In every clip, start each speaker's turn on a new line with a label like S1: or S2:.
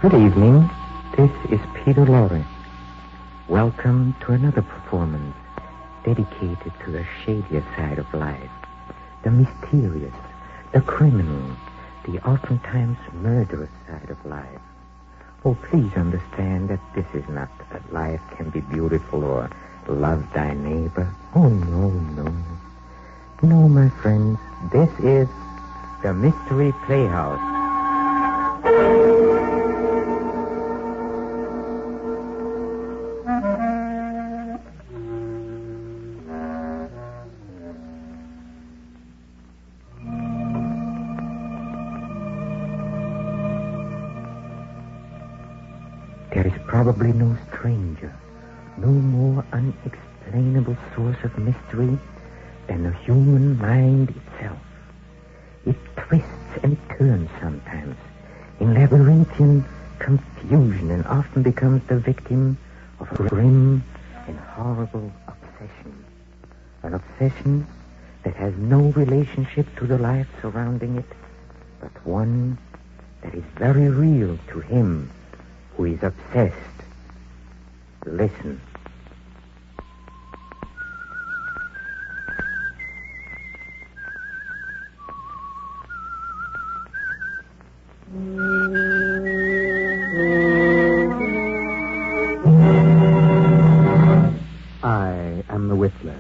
S1: Good evening. This is Peter Lorre. Welcome to another performance dedicated to the shadier side of life, the mysterious, the criminal, the oftentimes murderous side of life. Oh, please understand that this is not that life can be beautiful or love thy neighbor. Oh, no, no. No, my friends, this is the Mystery Playhouse. There is probably no stranger, no more unexplainable source of mystery than the human mind itself. It twists and turns sometimes in labyrinthian confusion and often becomes the victim of a grim and horrible obsession. An obsession that has no relationship to the life surrounding it, but one that is very real to him who is obsessed. Listen.
S2: I am the Whistler.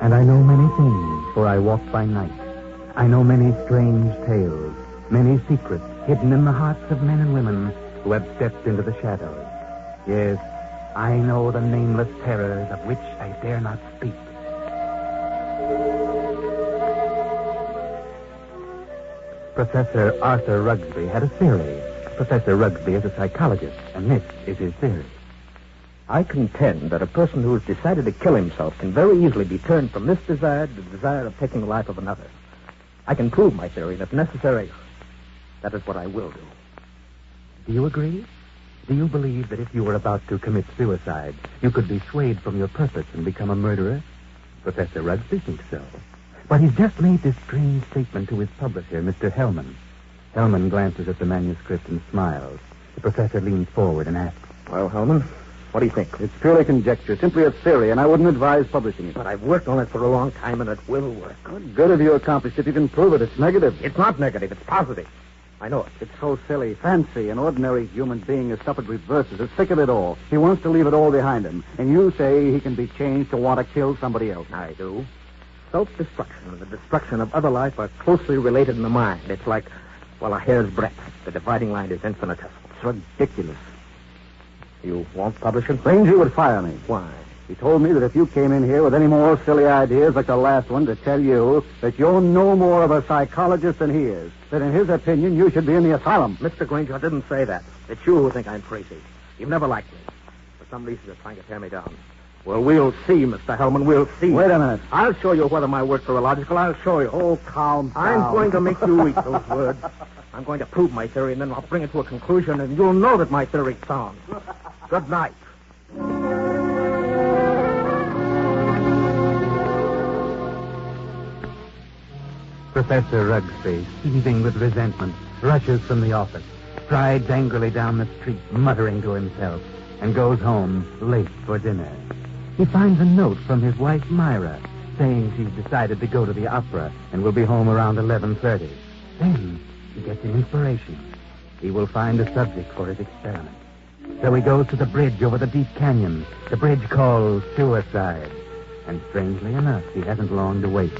S2: And I know many things, for I walk by night. I know many strange tales, many secrets hidden in the hearts of men and women who have stepped into the shadows. Yes, I know the nameless terrors of which I dare not speak. Professor Arthur Rugsby had a theory. Professor Rugsby is a psychologist, and this is his theory.
S3: I contend that a person who has decided to kill himself can very easily be turned from this desire to the desire of taking the life of another. I can prove my theory, and if necessary, that is what I will do.
S2: Do you agree? Do you believe that if you were about to commit suicide, you could be swayed from your purpose and become a murderer? Professor Rugsby thinks so. But he's just made this strange statement to his publisher, Mr. Hellman. Hellman glances at the manuscript and smiles. The professor leans forward and asks,
S3: Well, Hellman, what do you think?
S4: It's purely conjecture, simply a theory, and I wouldn't advise publishing it.
S3: But I've worked on it for a long time, and it will work.
S4: What good have you accomplished if you can prove it? It's negative.
S3: It's not negative. It's positive. I know it.
S4: It's so silly. Fancy, an ordinary human being has suffered reverses, is sick of it all. He wants to leave it all behind him. And you say he can be changed to want to kill somebody else.
S3: I do. Self-destruction and the destruction of other life are closely related in the mind. It's like, well, a hair's breadth. The dividing line is infinitesimal.
S4: It's ridiculous.
S3: You won't publish it?
S4: Ranger would fire me.
S3: Why?
S4: He told me that if you came in here with any more silly ideas like the last one, to tell you that you're no more of a psychologist than he is. That in his opinion, you should be in the asylum.
S3: Mr. Granger, I didn't say that. It's you who think I'm crazy. You've never liked me. For some reason, you're trying to tear me down. Well, we'll see, Mr. Hellman. We'll see.
S4: Wait a minute.
S3: I'll show you whether my works are illogical. I'll show you.
S4: Oh, calm down.
S3: I'm going to make you eat those words. I'm going to prove my theory, and then I'll bring it to a conclusion, and you'll know that my theory's sound. Good night.
S2: Professor Rugsby, seething with resentment, rushes from the office, strides angrily down the street, muttering to himself, and goes home late for dinner. He finds a note from his wife, Myra, saying she's decided to go to the opera and will be home around 11:30. Then he gets an inspiration. He will find a subject for his experiment. So he goes to the bridge over the deep canyon, the bridge called Suicide. And strangely enough, he hasn't long to wait.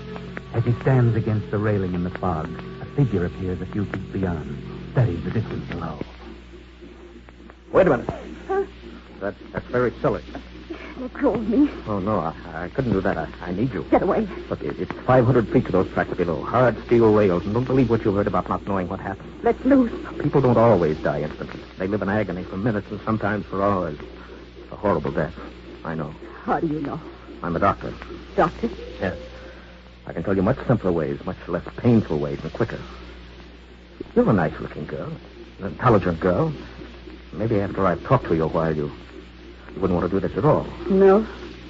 S2: As he stands against the railing in the fog, a figure appears a few feet beyond, studies the distance below.
S3: Wait a minute.
S5: Huh?
S3: That's very silly.
S5: Let go of me.
S3: Oh, no, I couldn't do that. I need you.
S5: Get away.
S3: Look, it's 500 feet to those tracks below. Hard steel rails. And don't believe what you heard about not knowing what happened.
S5: Let loose.
S3: People don't always die instantly. They live in agony for minutes and sometimes for hours. It's a horrible death. I know.
S5: How do you know?
S3: I'm a doctor.
S5: Doctor?
S3: Yes. I can tell you much simpler ways, much less painful ways, and quicker. You're a nice-looking girl. An intelligent girl. Maybe after I've talked to you a while, you wouldn't want to do this at all.
S5: No.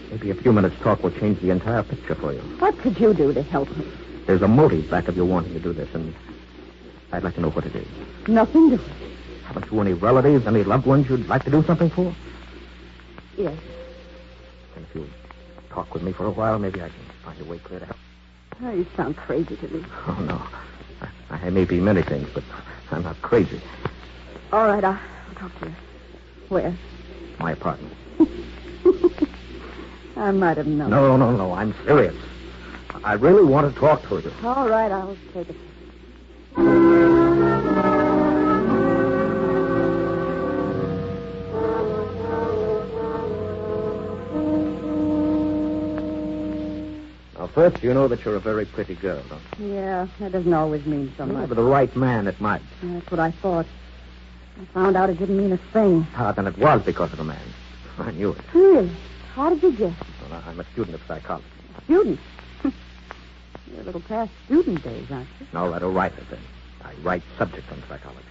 S3: Maybe a few minutes' talk will change the entire picture for you.
S5: What could you do to help me?
S3: There's a motive back of your wanting to do this, and I'd like to know what it is.
S5: Nothing doing.
S3: Haven't you any relatives, any loved ones you'd like to do something for?
S5: Yes.
S3: And if you talk with me for a while, maybe I can find a way clear to help.
S5: Oh, you sound crazy to me.
S3: Oh, no. I may be many things, but I'm not crazy.
S5: All right, I'll talk to you. Where?
S3: My apartment.
S5: I might have known.
S3: No. I'm serious. I really want to talk to you.
S5: All right, I'll take it.
S3: Now, first, you know that you're a very pretty girl, don't you?
S5: Yeah, that doesn't always mean so
S3: Yeah,
S5: much.
S3: for the right man, it might.
S5: That's what I thought. I found out it didn't mean a thing.
S3: Ah, then it was because of the man. I knew it.
S5: Really? How did you guess?
S3: Well, I'm a student of psychology.
S5: Student? You're a little past student days, aren't you?
S3: No, I'm a writer, then. I write subjects on psychology.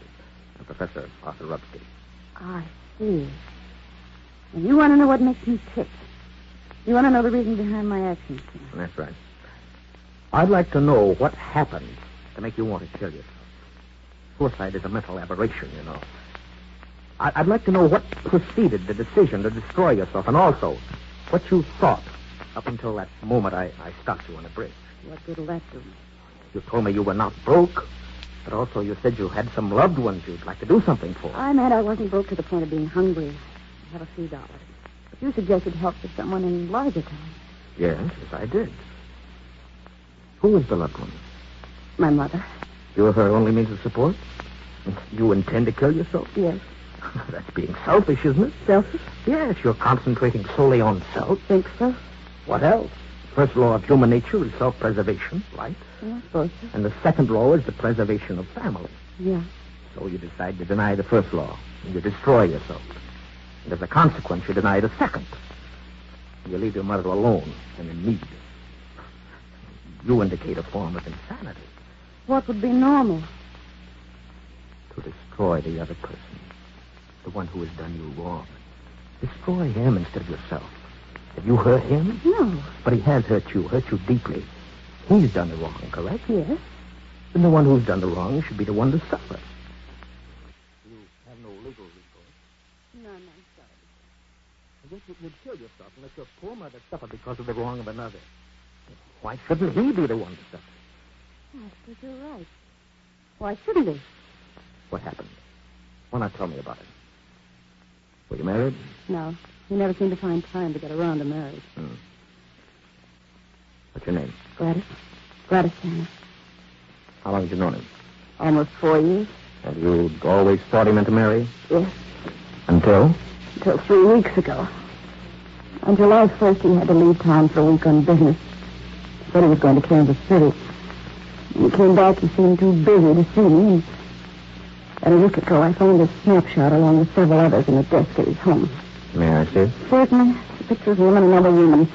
S3: I'm Professor Arthur Rubsky.
S5: I see. And you want to know what makes me tick. You want to know the reason behind my actions.
S3: That's right. I'd like to know what happened to make you want to kill yourself. Suicide is a mental aberration, you know. I'd like to know what preceded the decision to destroy yourself, and also what you thought up until that moment I stopped you on the bridge.
S5: What good'll that do?
S3: You told me you were not broke, but also you said you had some loved ones you'd like to do something for.
S5: I meant I wasn't broke to the point of being hungry. I have a few dollars. But you suggested help to someone in larger town.
S3: Yes, I did. Who was the loved one?
S5: My mother.
S3: You're her only means of support? You intend to kill yourself?
S5: Yes.
S3: That's being selfish, isn't it?
S5: Selfish?
S3: Yes, you're concentrating solely on self.
S5: Think so?
S3: What else? First law of human nature is self-preservation, right?
S5: Yeah, I suppose so.
S3: And the second law is the preservation of family.
S5: Yeah.
S3: So you decide to deny the first law, and you destroy yourself. And as a consequence, you deny the second. You leave your mother alone and in need. You indicate a form of insanity.
S5: What would be normal?
S3: To destroy the other person. The one who has done you wrong. Destroy him instead of yourself. Have you hurt him?
S5: No.
S3: But he has hurt you deeply. He's done the wrong, correct?
S5: Yes.
S3: Then the one who's done the wrong should be the one to suffer. You have no legal recourse.
S5: No, I'm sorry.
S3: I guess you'd kill yourself unless your poor mother suffered because of the wrong of another. Why shouldn't he be the one to suffer?
S5: I suppose you're right. Why shouldn't he?
S3: What happened? Why not tell me about it? Were you married?
S5: No. He never seemed to find time to get around to marriage.
S3: What's your name?
S5: Gladys. Gladys Tanner.
S3: How long have you known him?
S5: Almost 4 years.
S3: Have you always thought he meant to marry?
S5: Yes.
S3: Until?
S5: Until 3 weeks ago. On July 1st, he had to leave town for a week on business. He said he was going to Kansas City. When he came back, he seemed too busy to see me. And a week ago, I found a snapshot along with several others in the desk at his home.
S3: May I see it?
S5: Certainly. The picture of him and another woman.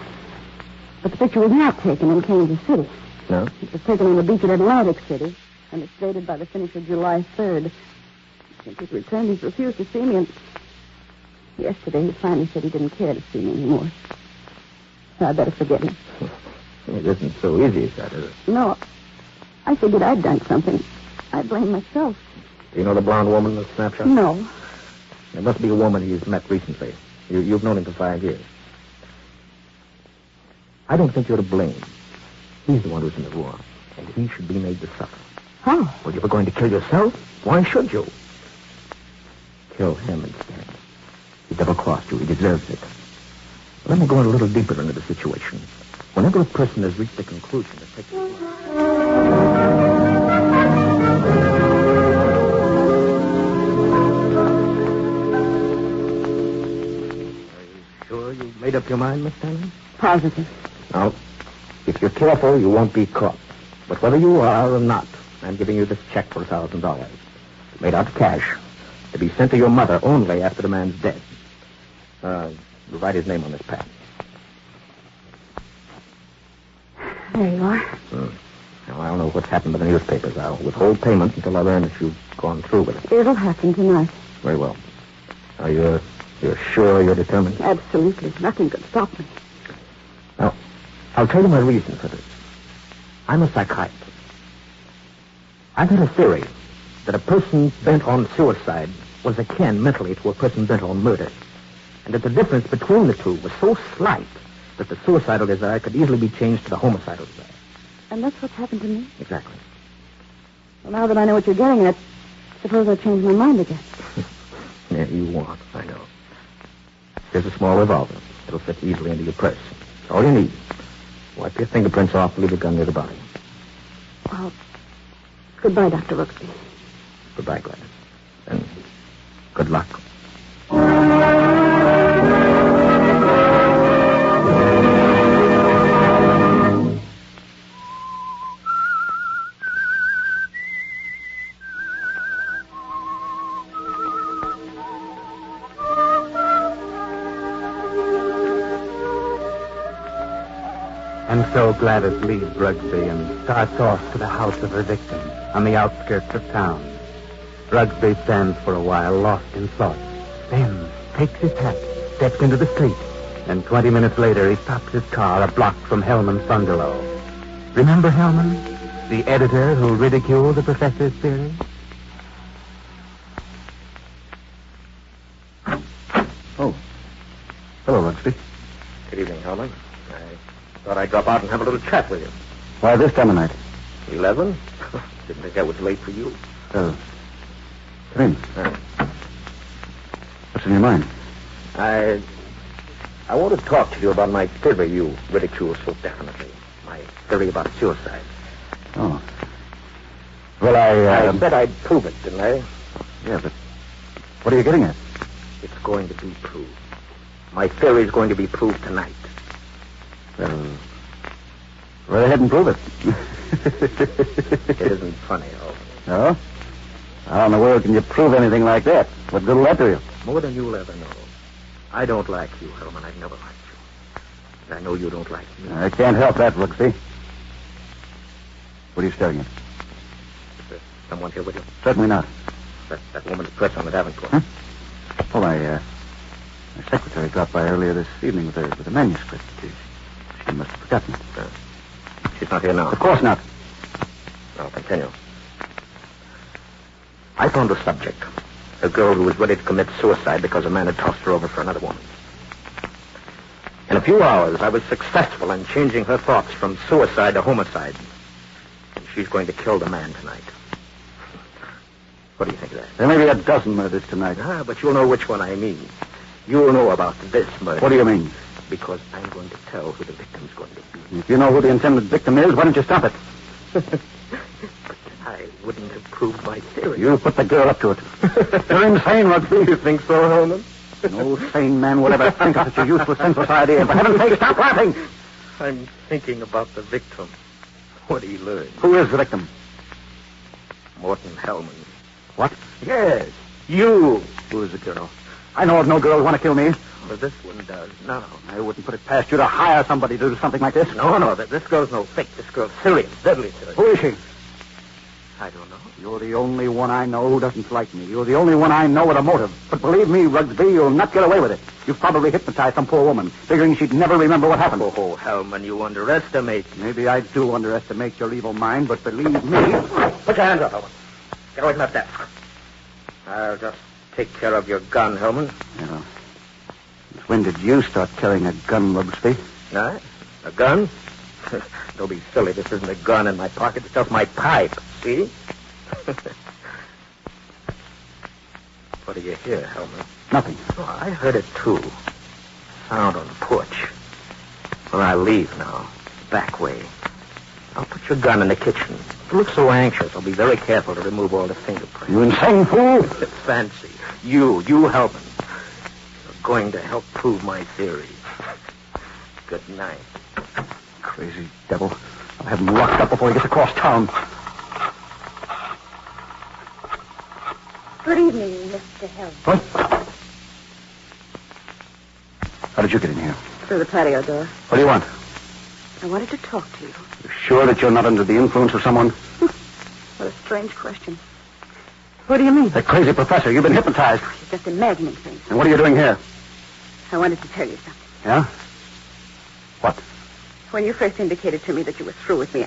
S5: But the picture was not taken in Kansas City.
S3: No?
S5: It was taken on the beach at Atlantic City, and it's dated by the finish of July 3rd. Since his return, he's refused to see me, and yesterday he finally said he didn't care to see me anymore. So I better forget him.
S3: It isn't so easy as that, is it?
S5: No, I figured I'd done something. I blame myself.
S3: Do you know the blonde woman in the snapshot?
S5: No.
S3: There must be a woman he's met recently. You've known him for 5 years. I don't think you're to blame. He's the one who's in the wrong, and he should be made to suffer.
S5: How?
S3: Well, you were going to kill yourself? Why should you? Kill him instead. He double-crossed you. He deserves it. Let me go a little deeper into the situation. Whenever a person has reached a conclusion that takes his life... Made up your mind, Miss Tanner?
S5: Positive.
S3: Now, if you're careful, you won't be caught. But whether you are or not, I'm giving you this check for $1,000. Made out of cash. To be sent to your mother only after the man's dead. Write his name on this pad.
S5: There you are.
S3: Now, I don't know what's happened to the newspapers. I'll withhold payment until I learn that you've gone through with it.
S5: It'll happen tonight.
S3: Very well. Now, you're sure you're determined?
S5: Absolutely. Nothing could stop me.
S3: Now, I'll tell you my reason for this. I'm a psychiatrist. I've had a theory that a person bent on suicide was akin mentally to a person bent on murder, and that the difference between the two was so slight that the suicidal desire could easily be changed to the homicidal desire.
S5: And that's what's happened to me?
S3: Exactly.
S5: Well, now that I know what you're getting at, suppose I change my mind again.
S3: Yeah, you won't, I know. Here's a small revolver. It'll fit easily into your purse. It's all you need. Wipe your fingerprints off and leave the gun near the body.
S5: Well, goodbye, Dr. Rooksby.
S3: Goodbye, Gladys. And good luck.
S2: And so Gladys leaves Rugsby and starts off to the house of her victim on the outskirts of town. Rugsby stands for a while lost in thought, then takes his hat, steps into the street, and 20 minutes later he stops his car a block from Hellman's bungalow. Remember Hellman, the editor who ridiculed the professor's theory?
S4: Oh. Hello, Rugsby.
S3: Good evening, Hellman. I thought I'd drop out and have a little chat with you.
S4: Why this time of night?
S3: 11? Didn't think that was late for you.
S4: Come in. What's in your mind?
S3: I want to talk to you about my theory you ridicule so definitely. My theory about suicide.
S4: Oh. Well, I
S3: said I'd prove it, didn't I?
S4: Yeah, but what are you getting at?
S3: It's going to be proved. My theory is going to be proved tonight.
S4: Well, go ahead and prove it.
S3: It isn't funny, Hellman.
S4: No? How in the world can you prove anything like that? What good will that do you?
S3: More than you'll ever know. I don't like you, Hellman. I've never liked you. And I know you don't like me.
S4: I can't help that, Rugsby. What are you staring at?
S3: Is there someone here with you?
S4: Certainly not.
S3: That woman's dress on the Davenport.
S4: Huh? Oh, my secretary dropped by earlier this evening with a manuscript. She must have forgotten it.
S3: She's not here now.
S4: Of course not.
S3: I'll continue. I found a subject. A girl who was ready to commit suicide because a man had tossed her over for another woman. In a few hours, I was successful in changing her thoughts from suicide to homicide. And she's going to kill the man tonight. What do you think of that?
S4: There may be a dozen murders tonight.
S3: But you'll know which one I mean. You'll know about this murder.
S4: What do you mean?
S3: Because I'm going to tell who the victim's going to be.
S4: If you know who the intended victim is, why don't you stop it?
S3: But I wouldn't have proved my theory.
S4: You put the girl up to it. You're insane, Rugsby.
S3: You think so, Hellman?
S4: No sane man would ever think of such a useless, senseless idea. For heaven's sake, stop laughing!
S3: I'm thinking about the victim. What he learned.
S4: Who is the victim?
S3: Morton Hellman.
S4: What?
S3: Yes, you.
S4: Who is the girl? I know of no girl who want to kill me.
S3: Well, this one does. No.
S4: I wouldn't put it past you to hire somebody to do something like this.
S3: No. This girl's no fake. This girl's serious. Deadly serious.
S4: Who is she?
S3: I don't know.
S4: You're the only one I know who doesn't like me. You're the only one I know with a motive. But believe me, Rugsby, you'll not get away with it. You've probably hypnotized some poor woman, figuring she'd never remember what happened.
S3: Oh, Hellman, you underestimate me.
S4: Maybe I do underestimate your evil mind, but believe me...
S3: Put your hands up, Hellman. Get away from that desk. I'll just take care of your gun, Hellman.
S4: Yeah. When did you start carrying a gun, Rugsby?
S3: No? A gun? Don't be silly. This isn't a gun in my pocket. It's just my pipe. See? What do you hear, Hellman?
S4: Nothing.
S3: Oh, I heard it, too. Sound on the porch. Well, I'll leave now. Back way. I'll put your gun in the kitchen. You look so anxious. I'll be very careful to remove all the fingerprints.
S4: You insane fool!
S3: It's fancy. You Hellman. You're going to help prove my theory. Good night.
S4: Crazy devil. I'll have him locked up before he gets across town.
S5: Good evening, Mr. Hellman.
S4: What? How did you get in here?
S5: Through the patio door.
S4: What do you want?
S5: I wanted to talk to you.
S4: You sure that you're not under the influence of someone?
S5: What a strange question. What do you mean?
S4: That crazy professor. You've been hypnotized.
S5: You're just imagining things.
S4: And what are you doing here?
S5: I wanted to tell you something.
S4: Yeah? What?
S5: When you first indicated to me that you were through with me,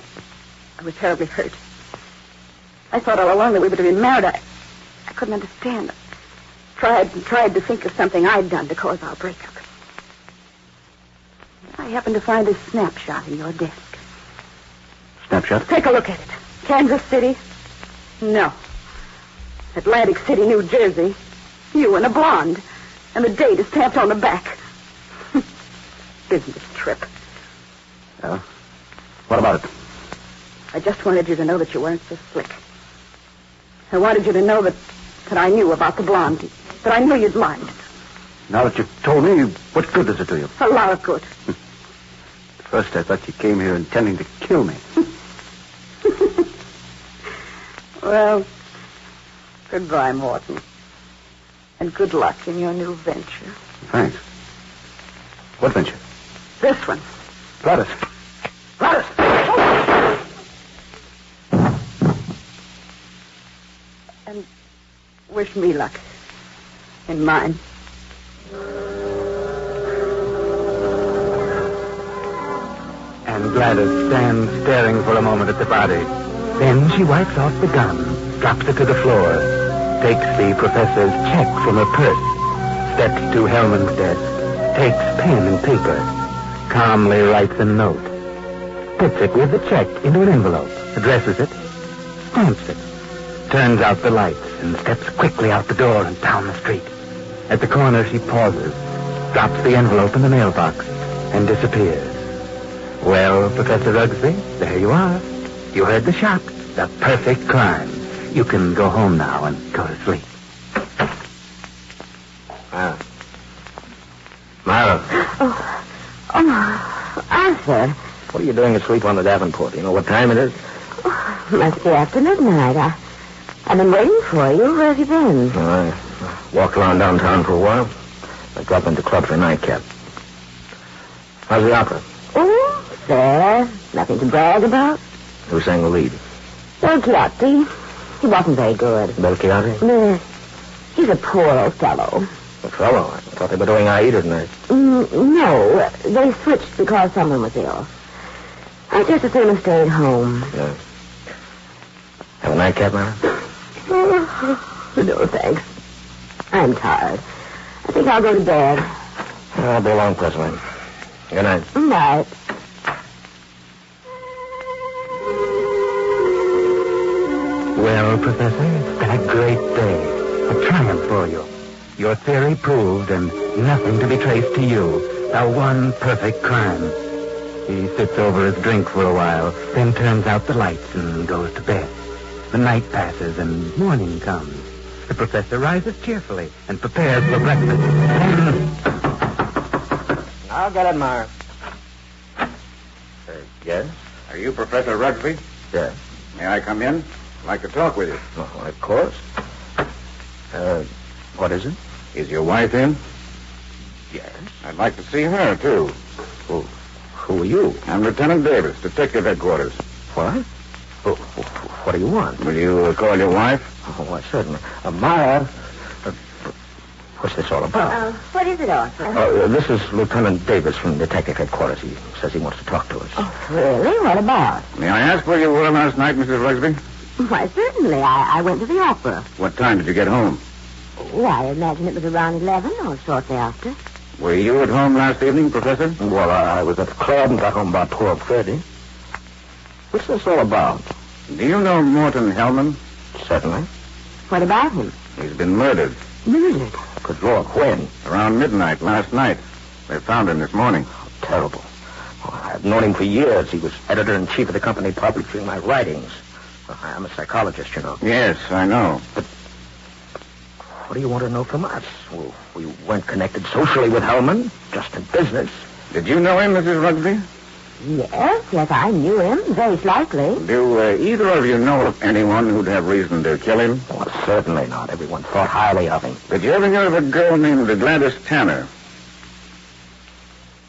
S5: I was terribly hurt. I thought all along that we were to be married. I couldn't understand. Tried to think of something I'd done to cause our breakup. I happened to find a snapshot in your desk.
S4: Snapshot?
S5: Take a look at it. Kansas City? No. Atlantic City, New Jersey. You and a blonde. And the date is stamped on the back. Business trip.
S4: Yeah? What about it?
S5: I just wanted you to know that you weren't so slick. I wanted you to know that I knew about the blonde. That I knew you'd lied.
S4: Now that you've told me, what good does it do you?
S5: A lot of good.
S4: First, I thought you came here intending to kill me.
S5: Well, goodbye, Morton. And good luck in your new venture.
S4: Thanks. What venture?
S5: This one.
S4: Gladys. Gladys!
S5: And wish me luck. In mine.
S2: And Gladys stands staring for a moment at the body. Then she wipes off the gun, drops it to the floor, takes the professor's check from her purse, steps to Hellman's desk, takes pen and paper, calmly writes a note, puts it with the check into an envelope, addresses it, stamps it, turns out the lights, and steps quickly out the door and down the street. At the corner, she pauses, drops the envelope in the mailbox, and disappears. Well, Professor Rugsby, there you are. You heard the shot. The perfect crime. You can go home now and go to sleep.
S3: Myra,
S1: Oh, Arthur.
S3: what are you doing asleep on the Davenport? You know what time it is?
S1: Must be after midnight. I've been waiting for you. Where have you been?
S3: I walked around downtown for a while. I dropped into club for a nightcap. How's the opera?
S1: Oh, fair. Nothing to brag about.
S3: Who sang the lead?
S1: Belchiati. He wasn't very good.
S3: Belchiati?
S1: Yes. He's a poor old fellow.
S3: A fellow. I thought they were doing Aida tonight.
S1: No, they switched because someone was ill. I just as soon have stayed home.
S3: Yeah. Have a nightcap, Myra?
S1: No, thanks. I'm tired. I think I'll go to bed.
S3: I'll be along presently. Good night.
S1: Night.
S2: Well, Professor, it's been a great day. A triumph for you. Your theory proved and nothing to be traced to you. The one perfect crime. He sits over his drink for a while, then turns out the lights and goes to bed. The night passes and morning comes. The professor rises cheerfully and prepares for breakfast. Then...
S3: I'll get it, Myra. Yes?
S6: Are you Professor Rugsby?
S3: Yes.
S6: May I come in? I'd like to talk with you.
S3: Oh, of course. What is it?
S6: Is your wife in?
S3: Yes.
S6: I'd like to see her, too.
S3: Who are you?
S6: I'm Lieutenant Davis, Detective Headquarters.
S3: What? What do you want?
S6: Will you call your wife?
S3: Oh, why, certainly. Myra, what's this all about?
S1: What is it, Arthur?
S3: This is Lieutenant Davis from Detective Headquarters. He says he wants to talk to us.
S1: Oh, really? What about?
S6: May I ask where you were last night, Mrs. Rugsby?
S1: Why, certainly. I went to the opera.
S6: What time did you get home?
S1: Oh, I imagine it was around 11 or shortly after.
S6: Were you at home last evening, Professor?
S3: Well, I was at the club and got home about 12:30. What's this all about?
S6: Do you know Morton Hellman?
S3: Certainly.
S1: What about him?
S6: He's been murdered.
S1: Murdered?
S3: Good Lord, when?
S6: Around midnight last night. They found him this morning.
S3: Terrible. Oh, I've known him for years. He was editor-in-chief of the company publishing my writings. I'm a psychologist, you know.
S6: Yes, I know.
S3: But what do you want to know from us? Well, we weren't connected socially with Hellman, just in business.
S6: Did you know him, Mrs. Rugsby?
S1: Yes, I knew him, very slightly.
S6: Do either of you know of anyone who'd have reason to kill him?
S3: Well, certainly not. Everyone thought highly of him.
S6: Did you ever hear of a girl named Gladys Tanner?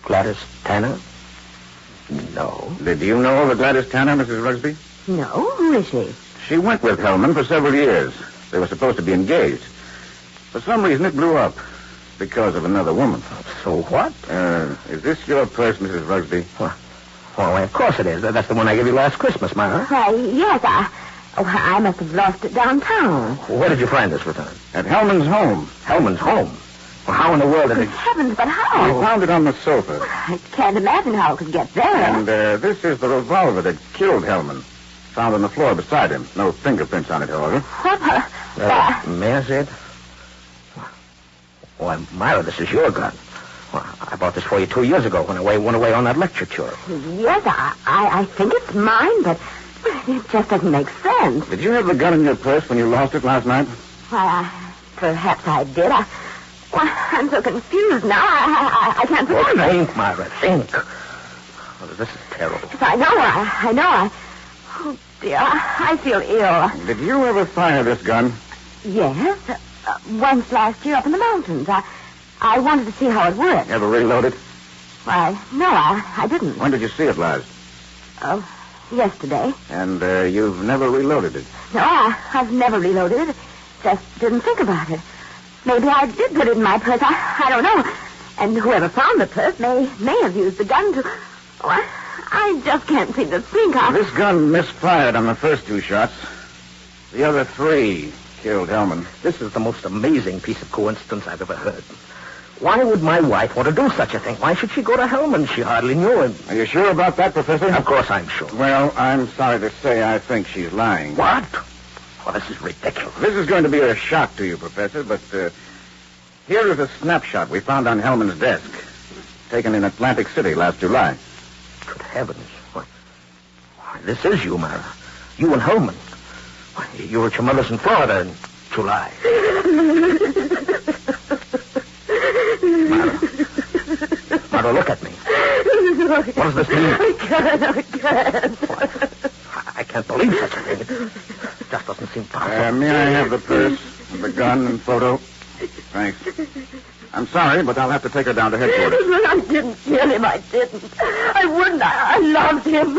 S3: Gladys Tanner? No.
S6: Did you know of a Gladys Tanner, Mrs. Rugsby?
S1: No, who is she?
S6: She went with Hellman for several years. They were supposed to be engaged. For some reason, it blew up because of another woman.
S3: So what?
S6: Is this your purse, Mrs. Rugsby?
S3: Well, of course it is. That's the one I gave you last Christmas, Myra.
S1: Why, yes,
S5: Oh, I must have lost it downtown.
S3: Where did you find this, Lieutenant?
S6: At Hellman's home.
S3: Hellman's home. Well, how in the world did
S5: Good
S3: it...
S5: heavens, but
S6: We
S5: how?
S6: found it on the sofa.
S5: I can't imagine how it could get there.
S6: And this is the revolver that killed Hellman. Found on the floor beside him. No fingerprints on it, however.
S5: What?
S3: May I see it? Why, Myra, this is your gun. Well, I bought this for you 2 years ago when I went away on that lecture tour.
S5: Yes, I think it's mine, but it just doesn't make sense.
S6: Did you have the gun in your purse when you lost it last night?
S5: Why, perhaps I did. I'm so confused now. I can't
S3: Well,
S5: remember.
S3: think, Myra, think. Well, this is terrible.
S5: I know. Oh, dear, I feel ill.
S6: Did you ever fire this gun?
S5: Yes, once last year up in the mountains. I wanted to see how it worked.
S6: Ever reload it?
S5: Why, no, I didn't.
S6: When did you see it last?
S5: Oh, yesterday.
S6: And you've never reloaded it?
S5: No, I've never reloaded it. Just didn't think about it. Maybe I did put it in my purse. I don't know. And whoever found the purse may have used the gun to... Oh, I just can't seem to think of...
S6: This gun misfired on the first 2 shots. The other 3 killed Hellman.
S3: This is the most amazing piece of coincidence I've ever heard. Why would my wife want to do such a thing? Why should she go to Hellman? She hardly knew him.
S6: Are you sure about that, Professor?
S3: Of course I'm sure.
S6: Well, I'm sorry to say I think she's lying.
S3: What? Well, this is ridiculous.
S6: This is going to be a shock to you, Professor, but here is a snapshot we found on Hellman's desk. Taken in Atlantic City last July.
S3: Good heavens. Why, this is you, Myra. You and Hellman. Why, you were at your mother's in Florida in July. Myra, look at me. What does this mean?
S5: I can't.
S3: I can't believe such a thing. It just doesn't seem possible.
S6: May I have the purse, the gun, and photo? Thanks. I'm sorry, but I'll have to take her down to headquarters.
S5: I didn't kill him. I didn't. I wouldn't. I loved him.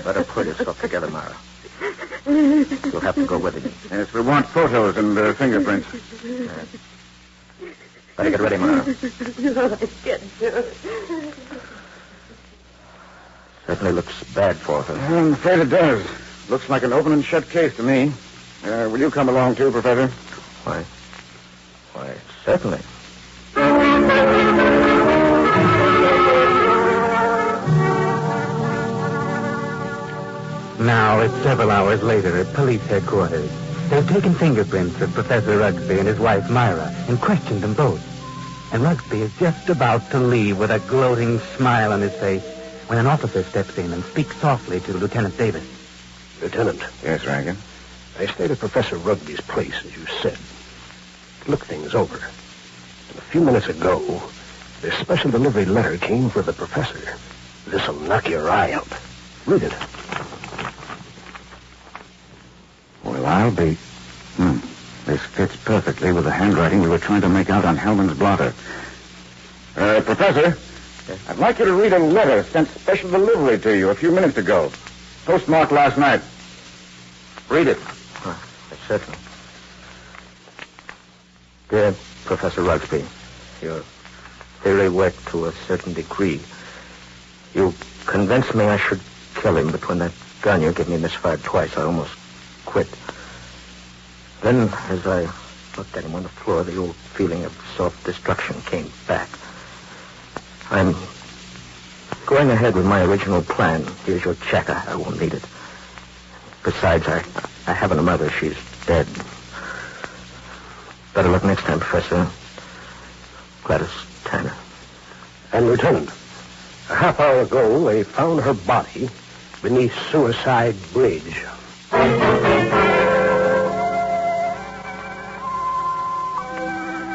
S3: Better pull yourself together, Myra. You'll have to go with me.
S6: Yes, we want photos and fingerprints.
S3: Better get ready, Myra.
S5: I can't do it.
S3: Certainly looks bad for her.
S6: I'm afraid it does. Looks like an open and shut case to me. Will you come along, too, Professor?
S3: Why, certainly.
S2: Now, it's several hours later at police headquarters. They've taken fingerprints of Professor Rugsby and his wife, Myra, and questioned them both. And Rugsby is just about to leave with a gloating smile on his face when an officer steps in and speaks softly to Lieutenant Davis.
S7: Lieutenant,
S6: Yes, Rankin.
S7: I stayed at Professor Rugby's place, as you said. Look things over. And a few minutes ago, this special delivery letter came for the professor. This'll knock your eye out. Read it.
S6: Well, I'll be... This fits perfectly with the handwriting we were trying to make out on Hellman's blotter. Professor, I'd like you to read a letter sent special delivery to you a few minutes ago. Postmarked last night. Read it.
S3: Certainly. Dear Professor Rugsby, your theory worked to a certain degree. You convinced me I should kill him, but when that gun you gave me misfired twice, I almost quit. Then, as I looked at him on the floor, the old feeling of self-destruction came back. I'm going ahead with my original plan. Here's your check. I won't need it. Besides, I haven't a mother. She's dead. Better luck next time, Professor. Gladys Tanner.
S7: And, Lieutenant, a half hour ago, they found her body beneath Suicide Bridge.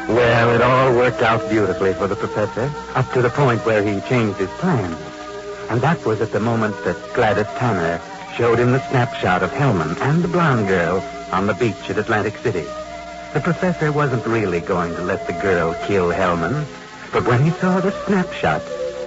S2: Well, it all worked out beautifully for the professor, up to the point where he changed his plans. And that was at the moment that Gladys Tanner showed him the snapshot of Hellman and the blonde girl on the beach at Atlantic City. The professor wasn't really going to let the girl kill Hellman, but when he saw the snapshot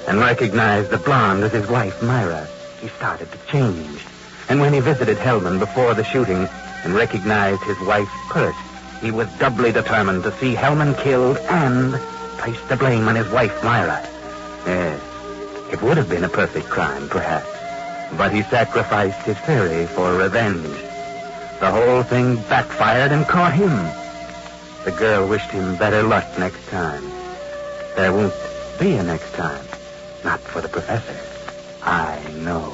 S2: and recognized the blonde as his wife, Myra, he started to change. And when he visited Hellman before the shooting and recognized his wife's purse, he was doubly determined to see Hellman killed and place the blame on his wife, Myra. Yes, it would have been a perfect crime, perhaps. But he sacrificed his theory for revenge. The whole thing backfired and caught him. The girl wished him better luck next time. There won't be a next time. Not for the professor. I know.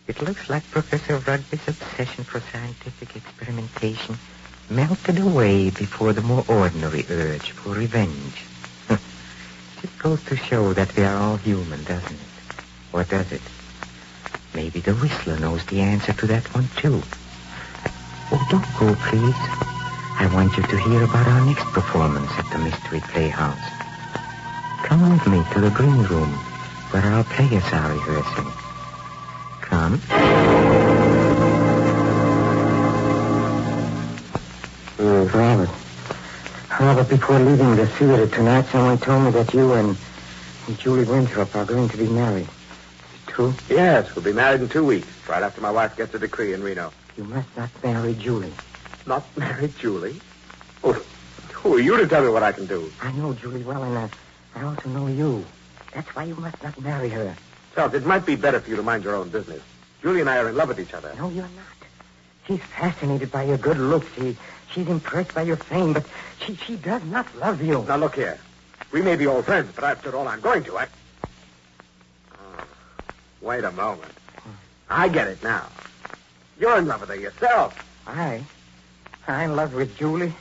S1: It looks like Professor Rugby's obsession for scientific experimentation melted away before the more ordinary urge for revenge. It goes to show that we are all human, doesn't it? Or does it? Maybe the Whistler knows the answer to that one, too. Oh, don't go, please. I want you to hear about our next performance at the Mystery Playhouse. Come with me to the green room where our players are rehearsing. Come. Robert, before leaving the theater tonight, someone told me that you and Julie Winthrop are going to be married. Is it true?
S6: Yes, we'll be married in 2 weeks, right after my wife gets a decree in Reno.
S1: You must not marry Julie.
S6: Not marry Julie? Oh, who are you to tell me what I can do?
S1: I know Julie well, and I also know you. That's why you must not marry her.
S6: Charles, it might be better for you to mind your own business. Julie and I are in love with each other.
S1: No, you're not. She's fascinated by your good looks. She's impressed by your fame, but she does not love you.
S6: Now, look here. We may be old friends, but I've said all I'm going to. Wait a moment. I get it now. You're in love with her yourself.
S1: I'm in love with Julie.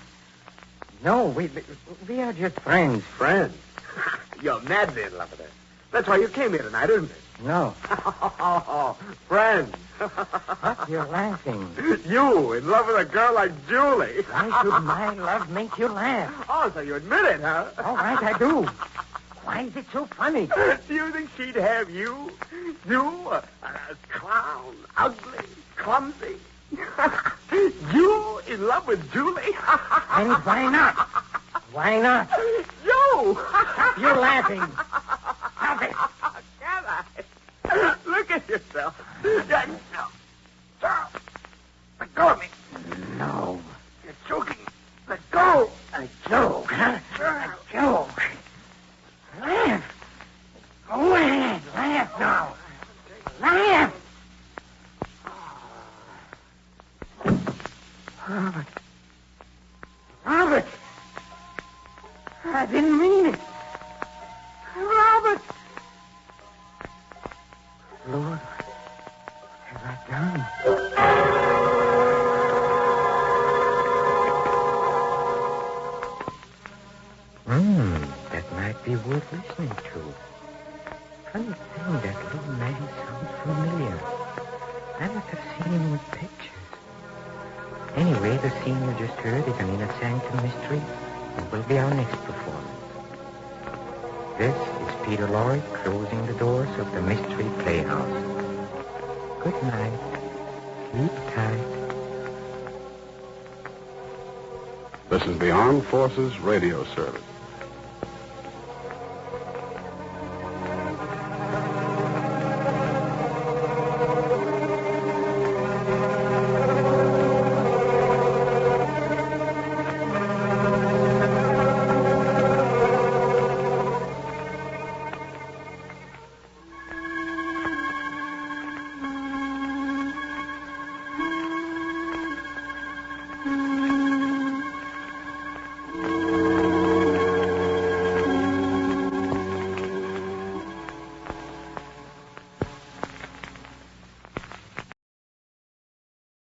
S1: No, we are just friends.
S6: Friends? You're madly in love with her. That's why you came here tonight, isn't it?
S1: No.
S6: Friends.
S1: What? You're laughing.
S6: You, in love with a girl like Julie.
S1: Why should my love make you laugh?
S6: Oh, so you admit it, huh?
S1: All right, I do. Why is it so funny?
S6: Do you think she'd have you? You, a clown, ugly, clumsy. You in love with Julie?
S1: And why not? Why not?
S6: You!
S1: You're laughing. Stop it.
S6: Can I? Look at yourself. No. Charles, let go of me.
S1: No.
S6: You're choking. Let go.
S1: A joke, huh? A joke. Laugh. Go ahead. Laugh now. Laugh. Robert. Robert. I didn't mean it. Robert. Lord, what have I done? That might be worth listening to. Funny thing, that little man sounds familiar. I must have seen him in pictures. Anyway, the scene you just heard is an Inner Sanctum mystery and will be our next performance. This is Peter Lorre closing the doors of the Mystery Playhouse. Good night. Sleep tight.
S8: This is the Armed Forces Radio Service.